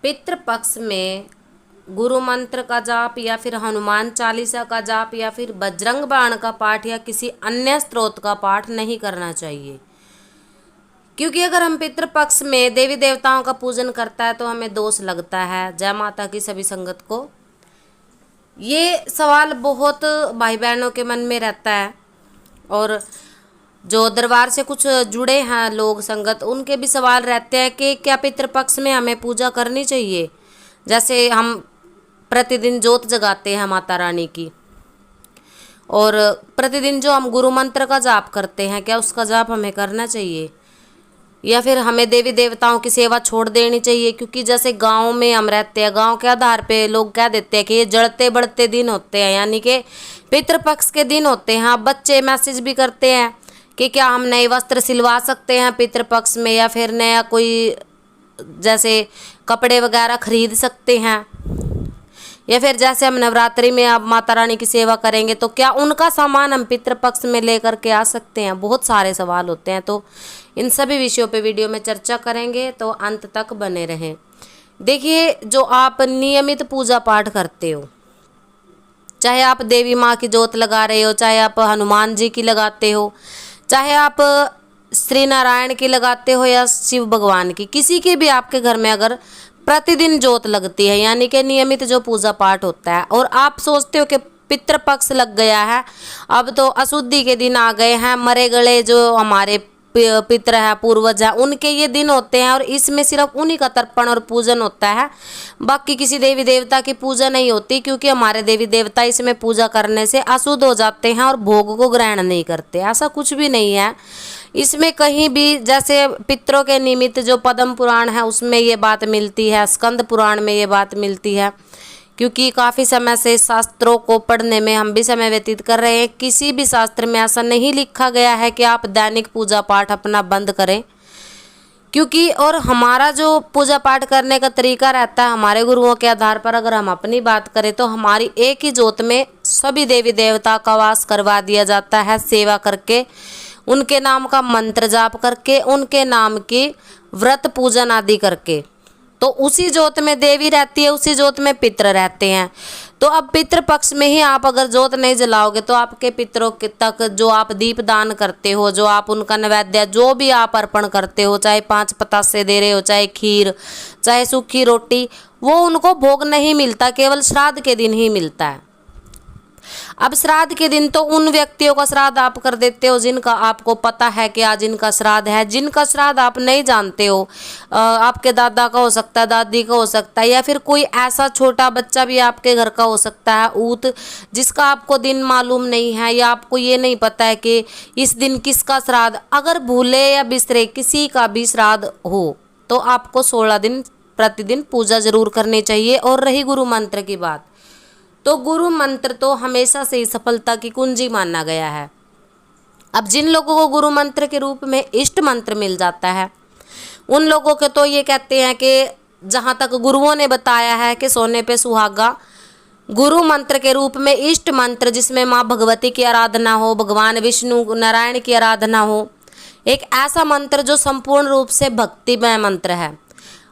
पितृपक्ष में गुरु मंत्र का जाप या फिर हनुमान चालीसा का जाप या फिर बजरंग बाण का पाठ या किसी अन्य स्त्रोत का पाठ नहीं करना चाहिए। क्योंकि अगर हम पितृपक्ष में देवी देवताओं का पूजन करता है तो हमें दोष लगता है। जय माता की सभी संगत को। ये सवाल बहुत भाई बहनों के मन में रहता है और जो दरबार से कुछ जुड़े हैं लोग संगत, उनके भी सवाल रहते हैं कि क्या पितृपक्ष में हमें पूजा करनी चाहिए। जैसे हम प्रतिदिन जोत जगाते हैं माता रानी की, और प्रतिदिन जो हम गुरु मंत्र का जाप करते हैं, क्या उसका जाप हमें करना चाहिए या फिर हमें देवी देवताओं की सेवा छोड़ देनी चाहिए। क्योंकि जैसे गांव में हम रहते हैं, गांव के आधार पे लोग कह देते हैं कि ये जड़ते बढ़ते दिन होते हैं, यानी कि पितृपक्ष के दिन होते हैं। बच्चे मैसेज भी करते हैं कि क्या हम नए वस्त्र सिलवा सकते हैं पितृपक्ष में, या फिर नया कोई जैसे कपड़े वगैरह खरीद सकते हैं, या फिर जैसे हम नवरात्रि में अब माता रानी की सेवा करेंगे तो क्या उनका सामान हम पितृपक्ष में लेकर के आ सकते हैं। बहुत सारे सवाल होते हैं, तो इन सभी विषयों पे वीडियो में चर्चा करेंगे, तो अंत तक बने रहें। देखिए, जो आप नियमित पूजा पाठ करते हो, चाहे आप देवी माँ की जोत लगा रहे हो, चाहे आप हनुमान जी की लगाते हो, चाहे आप श्री नारायण की लगाते हो या शिव भगवान की, किसी के भी आपके घर में अगर प्रतिदिन जोत लगती है, यानी कि नियमित जो पूजा पाठ होता है, और आप सोचते हो कि पितृपक्ष लग गया है, अब तो अशुद्धि के दिन आ गए हैं, मरे गले जो हमारे पितर है, पूर्वज है, उनके ये दिन होते हैं और इसमें सिर्फ उन्हीं का तर्पण और पूजन होता है, बाकी किसी देवी देवता की पूजा नहीं होती। क्योंकि हमारे देवी देवता इसमें पूजा करने से अशुद्ध हो जाते हैं और भोग को ग्रहण नहीं करते। ऐसा कुछ भी नहीं है इसमें कहीं भी। जैसे पितरों के निमित्त जो पद्म पुराण है उसमें ये बात मिलती है, स्कंद पुराण में ये बात मिलती है। क्योंकि काफ़ी समय से शास्त्रों को पढ़ने में हम भी समय व्यतीत कर रहे हैं, किसी भी शास्त्र में ऐसा नहीं लिखा गया है कि आप दैनिक पूजा पाठ अपना बंद करें। क्योंकि और हमारा जो पूजा पाठ करने का तरीका रहता है, हमारे गुरुओं के आधार पर अगर हम अपनी बात करें तो हमारी एक ही जोत में सभी देवी देवता का वास करवा दिया जाता है, सेवा करके, उनके नाम का मंत्र जाप करके, उनके नाम की व्रत पूजन आदि करके। तो उसी जोत में देवी रहती है, उसी जोत में पितर रहते हैं। तो अब पितृ पक्ष में ही आप अगर जोत नहीं जलाओगे तो आपके पितरों के तक जो आप दीप दान करते हो, जो आप उनका नैवेद्य जो भी आप अर्पण करते हो, चाहे 5 पतासे दे रहे हो, चाहे खीर, चाहे सूखी रोटी, वो उनको भोग नहीं मिलता, केवल श्राद्ध के दिन ही मिलता है। अब श्राद्ध के दिन तो उन व्यक्तियों का श्राद्ध आप कर देते हो जिनका आपको पता है कि आज इनका श्राद्ध है। जिनका श्राद्ध आप नहीं जानते हो, आपके दादा का हो सकता है, दादी का हो सकता है, या फिर कोई ऐसा छोटा बच्चा भी आपके घर का हो सकता है ऊत, जिसका आपको दिन मालूम नहीं है, या आपको ये नहीं पता है कि इस दिन किसका श्राद्ध, अगर भूले या बिसरे किसी का भी श्राद्ध हो तो आपको 16 दिन प्रतिदिन पूजा जरूर करनी चाहिए। और रही गुरु मंत्र की बात, तो गुरु मंत्र तो हमेशा से ही सफलता की कुंजी माना गया है। अब जिन लोगों को गुरु मंत्र के रूप में इष्ट मंत्र मिल जाता है, उन लोगों के तो ये कहते हैं कि जहाँ तक गुरुओं ने बताया है कि सोने पे सुहागा, गुरु मंत्र के रूप में इष्ट मंत्र जिसमें माँ भगवती की आराधना हो, भगवान विष्णु नारायण की आराधना हो, एक ऐसा मंत्र जो संपूर्ण रूप से भक्तिमय मंत्र है,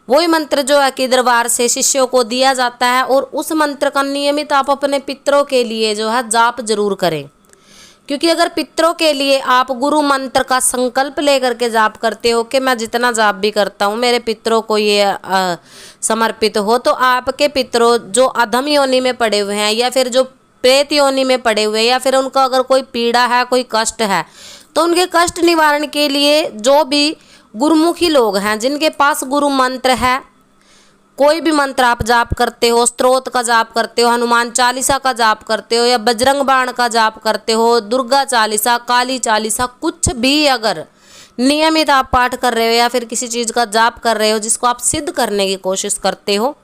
वही मंत्र जो है कि दरबार से शिष्यों को दिया जाता है। और उस मंत्र का नियमित आप अपने पितरों के लिए जो है जाप जरूर करें। क्योंकि अगर पितरों के लिए आप गुरु मंत्र का संकल्प लेकर के जाप करते हो कि मैं जितना जाप भी करता हूँ मेरे पितरों को ये समर्पित हो, तो आपके पितरों जो अधम योनि में पड़े हुए हैं या फिर जो प्रेत योनि में पड़े हुए हैं, या फिर उनका अगर कोई पीड़ा है, कोई कष्ट है, तो उनके कष्ट निवारण के लिए जो भी गुरुमुखी लोग हैं जिनके पास गुरु मंत्र है, कोई भी मंत्र आप जाप करते हो, स्तोत्र का जाप करते हो, हनुमान चालीसा का जाप करते हो, या बजरंग बाण का जाप करते हो, दुर्गा चालीसा, काली चालीसा, कुछ भी अगर नियमित आप पाठ कर रहे हो या फिर किसी चीज़ का जाप कर रहे हो जिसको आप सिद्ध करने की कोशिश करते हो,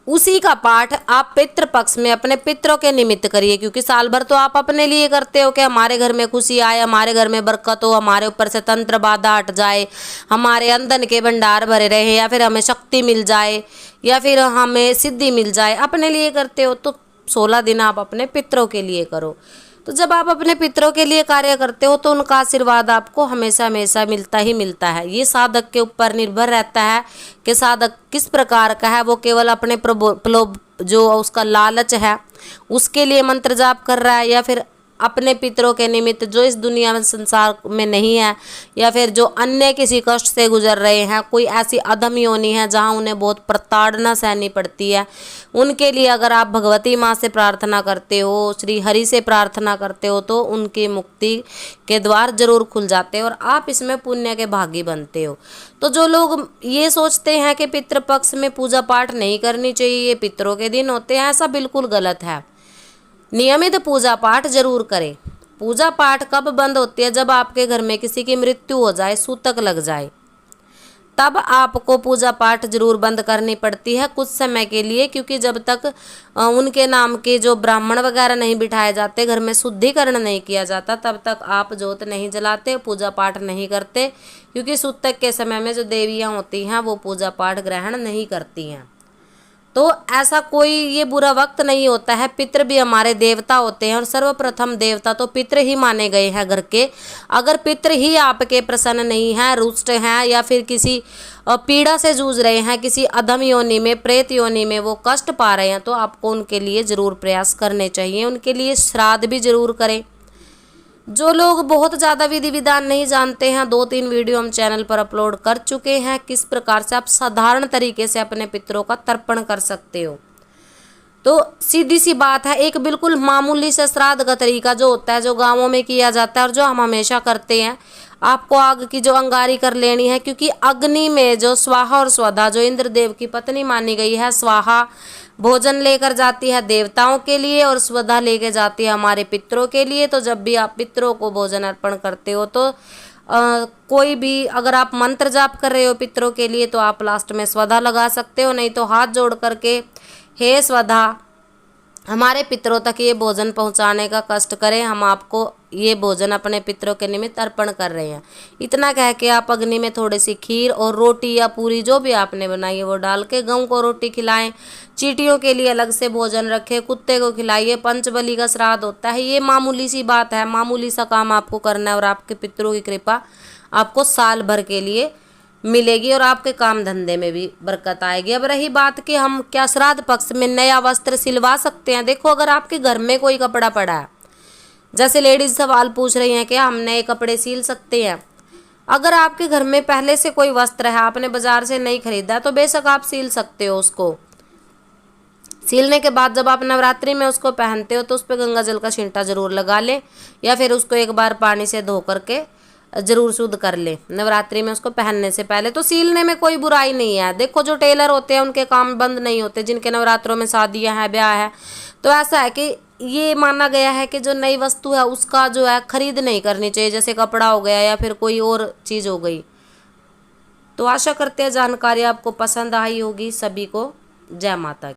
उसी का पाठ आप पितृ पक्ष में अपने पितरों के निमित्त करिए। क्योंकि साल भर तो आप अपने लिए करते हो कि हमारे घर में खुशी आए, हमारे घर में बरकत हो, हमारे ऊपर से तंत्र बाधा हट जाए, हमारे अंदर के भंडार भरे रहे, या फिर हमें शक्ति मिल जाए, या फिर हमें सिद्धि मिल जाए, अपने लिए करते हो। तो 16 दिन आप अपने पितरों के लिए करो। तो जब आप अपने पितरों के लिए कार्य करते हो तो उनका आशीर्वाद आपको हमेशा हमेशा मिलता ही मिलता है। ये साधक के ऊपर निर्भर रहता है कि साधक किस प्रकार का है। वो केवल अपने जो उसका लालच है उसके लिए मंत्र जाप कर रहा है, या फिर अपने पितरों के निमित्त जो इस दुनिया में संसार में नहीं है, या फिर जो अन्य किसी कष्ट से गुजर रहे हैं, कोई ऐसी अधम योनि है जहां उन्हें बहुत प्रताड़ना सहनी पड़ती है, उनके लिए अगर आप भगवती माँ से प्रार्थना करते हो, श्री हरि से प्रार्थना करते हो, तो उनकी मुक्ति के द्वार जरूर खुल जाते हैं और आप इसमें पुण्य के भागी बनते हो। तो जो लोग ये सोचते हैं कि पितृपक्ष में पूजा पाठ नहीं करनी चाहिए, ये पितरों के दिन होते हैं, ऐसा बिल्कुल गलत है। नियमित पूजा पाठ जरूर करें। पूजा पाठ कब बंद होती है? जब आपके घर में किसी की मृत्यु हो जाए, सूतक लग जाए, तब आपको पूजा पाठ जरूर बंद करनी पड़ती है कुछ समय के लिए, क्योंकि जब तक उनके नाम के जो ब्राह्मण वगैरह नहीं बिठाए जाते, घर में शुद्धिकरण नहीं किया जाता, तब तक आप जोत नहीं जलाते, पूजा पाठ नहीं करते, क्योंकि सूतक के समय में जो देवियाँ होती हैं वो पूजा पाठ ग्रहण नहीं करती हैं। तो ऐसा कोई ये बुरा वक्त नहीं होता है। पितृ भी हमारे देवता होते हैं और सर्वप्रथम देवता तो पितृ ही माने गए हैं घर के। अगर पितृ ही आपके प्रसन्न नहीं हैं, रुष्ट हैं, या फिर किसी पीड़ा से जूझ रहे हैं, किसी अधम योनि में, प्रेत योनि में वो कष्ट पा रहे हैं, तो आपको उनके लिए जरूर प्रयास करने चाहिए, उनके लिए श्राद्ध भी जरूर करें। जो लोग बहुत ज़्यादा विधि विधान नहीं जानते हैं, 2-3 वीडियो हम चैनल पर अपलोड कर चुके हैं किस प्रकार से आप साधारण तरीके से अपने पितरों का तर्पण कर सकते हो। तो सीधी सी बात है, एक बिल्कुल मामूली से श्राद्ध का तरीका जो होता है, जो गांवों में किया जाता है और जो हम हमेशा करते हैं। आपको आग की जो अंगारी कर लेनी है, क्योंकि अग्नि में जो स्वाहा और स्वधा, जो इंद्रदेव की पत्नी मानी गई है, स्वाहा भोजन लेकर जाती है देवताओं के लिए और स्वधा लेके जाती है हमारे पितरों के लिए। तो जब भी आप पितरों को भोजन अर्पण करते हो तो कोई भी, अगर आप मंत्र जाप कर रहे हो पितरों के लिए, तो आप लास्ट में स्वधा लगा सकते हो, नहीं तो हाथ जोड़ करके हे स्वधा हमारे पितरों तक ये भोजन पहुंचाने का कष्ट करें, हम आपको ये भोजन अपने पितरों के निमित्त अर्पण कर रहे हैं। इतना कह के आप अग्नि में थोड़ी सी खीर और रोटी या पूरी जो भी आपने बनाई है वो डाल के गऊ को रोटी खिलाएं। चींटियों के लिए अलग से भोजन रखें, कुत्ते को खिलाइए। पंचबली का श्राद्ध होता है, ये मामूली सी बात है, मामूली सा काम आपको करना है और आपके पितरों की कृपा आपको साल भर के लिए मिलेगी और आपके काम धंधे में भी बरकत आएगी। अब रही बात कि हम क्या श्राद्ध पक्ष में नया वस्त्र सिलवा सकते हैं। देखो, अगर आपके घर में कोई कपड़ा पड़ा है, जैसे लेडीज सवाल पूछ रही हैं कि हम नए कपड़े सिल सकते हैं। अगर आपके घर में पहले से कोई वस्त्र है, आपने बाजार से नहीं खरीदा, तो बेशक आप सिल सकते हो उसको। सीलने के बाद जब आप नवरात्रि में उसको पहनते हो तो उस पर गंगा जल का छींटा जरूर लगा लें, या फिर उसको एक बार पानी से धो करके जरूर शुद्ध कर ले नवरात्रि में उसको पहनने से पहले। तो सीलने में कोई बुराई नहीं है। देखो, जो टेलर होते हैं उनके काम बंद नहीं होते, जिनके नवरात्रों में शादियां हैं, ब्याह है, तो ऐसा है कि ये माना गया है कि जो नई वस्तु है उसका जो है खरीद नहीं करनी चाहिए, जैसे कपड़ा हो गया या फिर कोई और चीज़ हो गई। तो आशा करते हैं जानकारी आपको पसंद आई होगी। सभी को जय माता की।